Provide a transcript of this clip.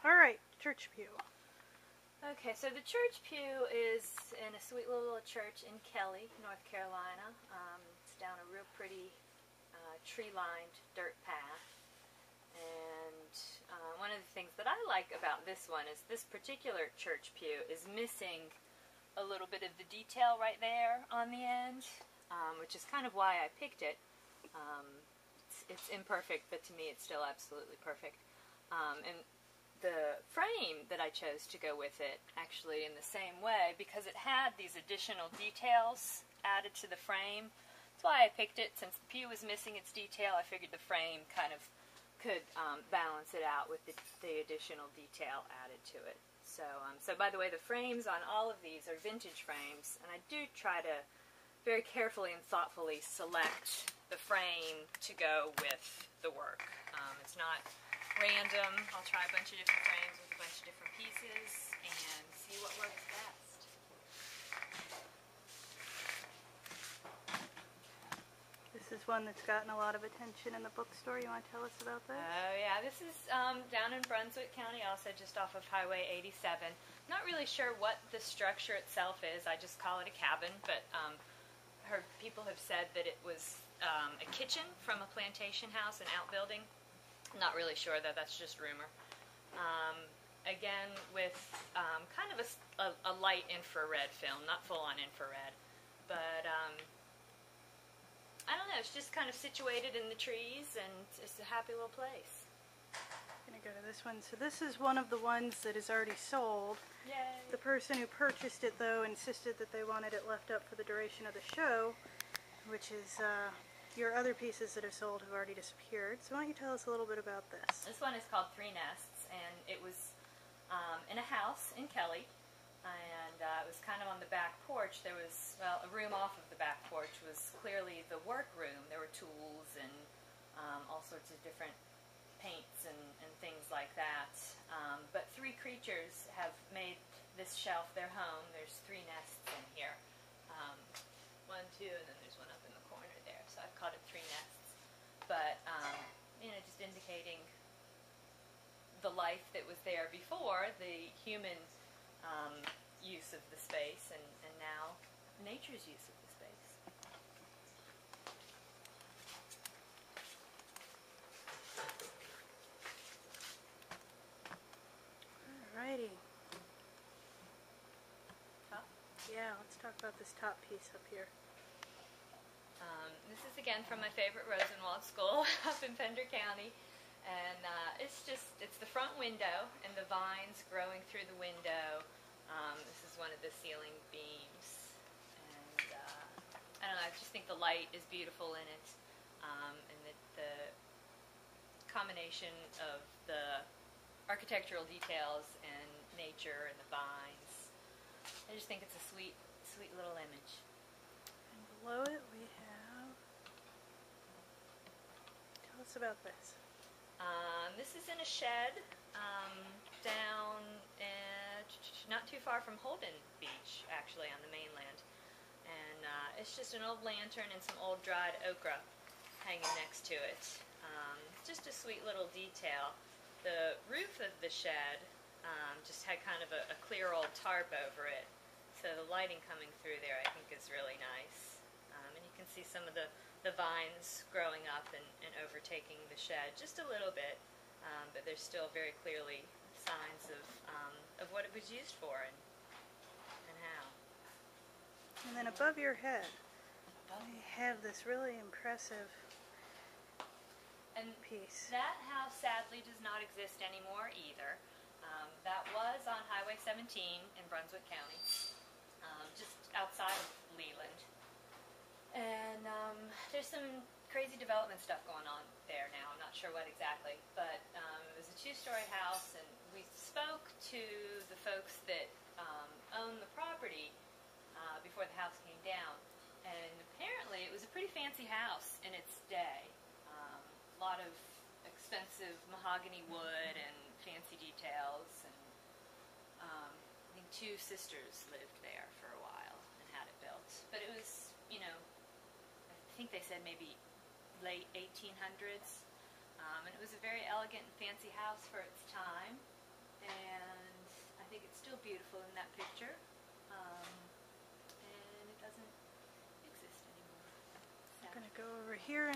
All right, church pew. Okay, so the church pew is in a sweet little church in Kelly, North Carolina. It's down a real pretty tree-lined dirt path. And one of the things that I like about this one is this particular church pew is missing a little bit of the detail right there on the end, which is kind of why I picked it. It's imperfect, but to me it's still absolutely perfect. And the frame that I chose to go with it, actually in the same way, because it had these additional details added to the frame. That's why I picked it. Since the pew was missing its detail, I figured the frame kind of could balance it out with the additional detail added to it. So by the way, the frames on all of these are vintage frames, and I do try to very carefully and thoughtfully select the frame to go with the work. It's not random. I'll try a bunch of different frames with a bunch of different pieces and see what works best. This is one that's gotten a lot of attention in the bookstore. You want to tell us about this? Oh yeah, this is down in Brunswick County, also just off of Highway 87. Not really sure what the structure itself is. I just call it a cabin, but people have said that it was a kitchen from a plantation house, an outbuilding. Not really sure, though. That's just rumor. Again, with kind of a light infrared film, not full-on infrared, but I don't know. It's just kind of situated in the trees, and it's a happy little place. I'm going to go to this one. So this is one of the ones that is already sold. Yay! The person who purchased it, though, insisted that they wanted it left up for the duration of the show, which is your other pieces that are sold have already disappeared. So why don't you tell us a little bit about this? This one is called Three Nests, and it was in a house in Kelly, and it was kind of on the back porch. There was, well, a room off of the back porch was clearly the work room. There were tools and all sorts of different paints and things like that. But three creatures have made this shelf their home. There's three nests in here. One, two, and then there's one up in the corner there. So I've called it Three Nests. But, just indicating the life that was there before, the human use of the space, and now nature's use of the space. Alrighty. Top? Yeah, let's talk about this top piece up here. This is again from my favorite Rosenwald School up in Pender County, and it's the front window and the vines growing through the window. This is one of the ceiling beams, and I don't know, I just think the light is beautiful in it, and the combination of the architectural details and nature and the vines. I just think it's a sweet, sweet little image. And below it we have... Tell us about this. This is in a shed down not too far from Holden Beach, actually, on the mainland. And it's just an old lantern and some old dried okra hanging next to it. Just a sweet little detail. The roof of the shed just had kind of a clear old tarp over it. So the lighting coming through there, I think, is really nice. And you can see some of the vines growing up and overtaking the shed just a little bit, but there's still very clearly signs of what it was used for and how. And then above your head, we have this really impressive piece. That house sadly does not exist anymore either. That was on Highway 17 in Brunswick County, just outside of Leland. And there's some crazy development stuff going on there now. I'm not sure what exactly, but it was a two-story house, and we spoke to the folks that owned the property before the house came down, and apparently it was a pretty fancy house in its day. A lot of expensive mahogany wood and fancy details, and I think two sisters lived there for a while and had it built. But it was, I think they said maybe late 1800s, and it was a very elegant and fancy house for its time. that picture, and it doesn't exist anymore. I'm going to go over here